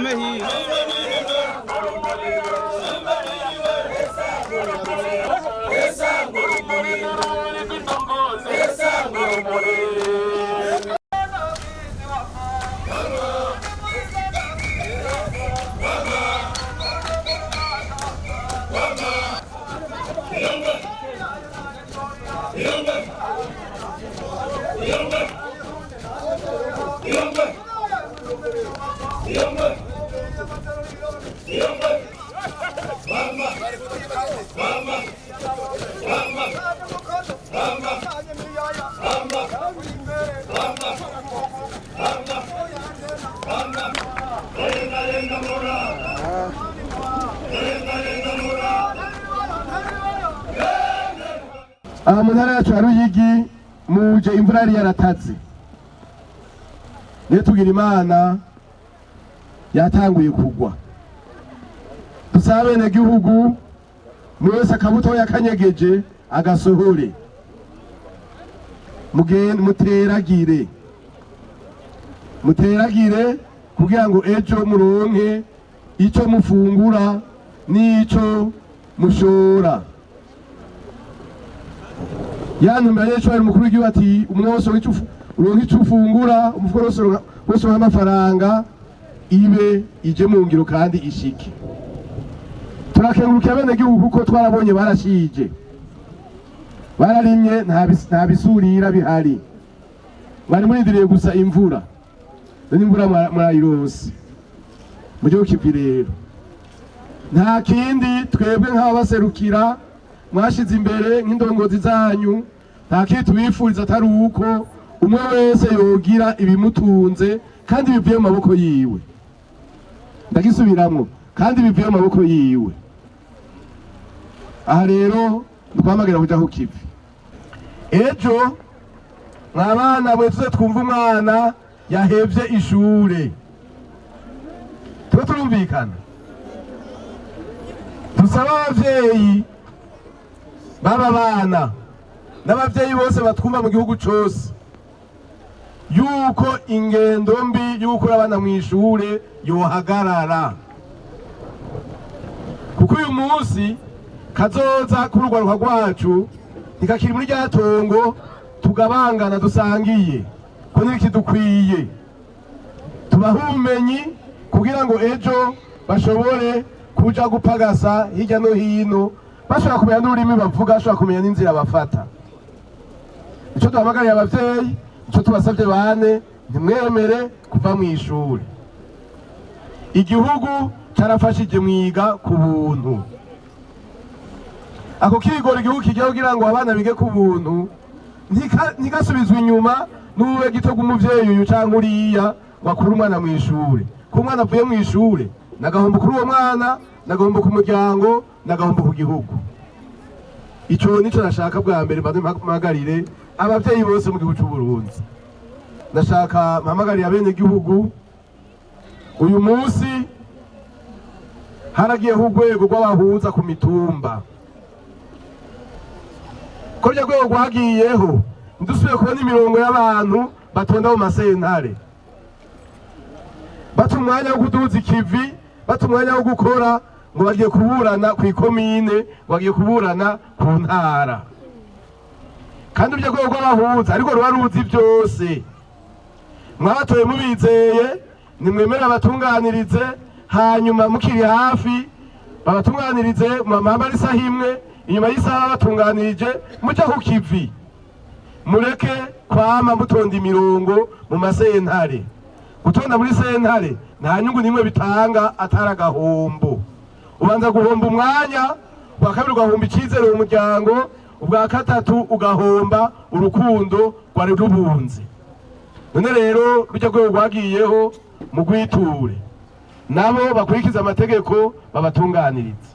mugume hiyo. Aha mu ntara yacu ya Ruyigi muje imvura yari yarataze, niyo tugira Imana yatanguye kugwa. Dusaba abenegihugu umwe wese akabuto yakanyegeje agasohore, muteragire kugira ngo ejo muronke ico mufungura n'ico mushora. Yantumbanye cyo ari mukuru w'igihugu ati umwose uronka ico ufungura, umufuko wose w'amafaranga ibe ije mu ngiro kandi ishike. Turakenguruka abenegihugu kuko twarabonye barashije, bararimye nta bisurira bihari, bari murindiriye gusa imvura, n'imvura murayironse mu gihugu kivi. Rero nta kindi twebwe nk'abaserukira mwashize imbere nk'indongozi zanyu, nta kindi tubifuriza atari uko umwe wese yogira ibimutunze kandi bivuye mu maboko yiwe. Ndagisubiramo, kandi bivuye mu maboko yiwe. Aha rero twamagira kuja ku kivi. Ejo mwabana bwese twumva umwana yahevye ishure, turumvikana. Dusaba abavyeyi baba bana n'abavyeyi bose batwumva mu gihugu cose yuko ingendo mbi y'ukura abana mw'ishure yohagarara, kuko uyu munsi kazoza k'urugwaruka rwacu ntikakiri muri rya tongo tugabangana dusangiye, ko ntikidukwiye. Tubaha ubumenyi kugira ngo ejo bashobore kuja gupagasa hirya no hino, bashobora kumenya n'ururimi bavuga, bashobora kumenya n'inzira bafata. Ico duhamagariye abavyeyi, ico tubasavye bane, ntimwemere kuva mw'ishure. Igihugu carafashije mwiga ku buntu. Ako kigora igihugu kigiye kugira ngo abana bige ku buntu ntigasubizwe inyuma n'ube gito g'umuvyeyi uyu canke uriya wakura umwana mw'ishure. Ko umwana avuye mw'ishure nagahombo kuri uwo mwana, nagahombo ku muryango, nagahombo ku gihugu. Ico nico nashaka bwa mbere mpamagarire abavyeyi bose mu gihugu c'u Burundi. Ndashaka mpamagarire abenegihugu, uyu munsi haragiyeho urwego rw'abahuza ku mitumba. Ko rya rwego rwagiyeho ndusubiye kubona imirongo y'abantu batonda mu masentare, bata umwanya wo kuduza ikivi, bata umwanya wo gukora, ngo bagiye kuburana kw'ikomine, ngo bagiye kuburana ku ntara. Kandi urya rwego rw'abahuza ariko ruba ruzi byose. Mwabatoye mubizeye, nimwemera abatunganirize, hanyuma mukiri hafi babatunganirize mwamara isaha imwe, inyuma y'isaha batunganirije muja ku kivi. Mureke kwama mutonda imirongo mu masentare. Gutonda muri sentare nta nyungu nimwe bitanga atari agahombo. Ubanza guhomba umwanya, ubwa kabiri ugahomba icizere mu muryango, ubwa gatatu ugahomba urukundo rwari rubunze. None rero rujya rwego rwagiyeho mu gwiture, nabo bakurikiza amategeko babatunganiriza.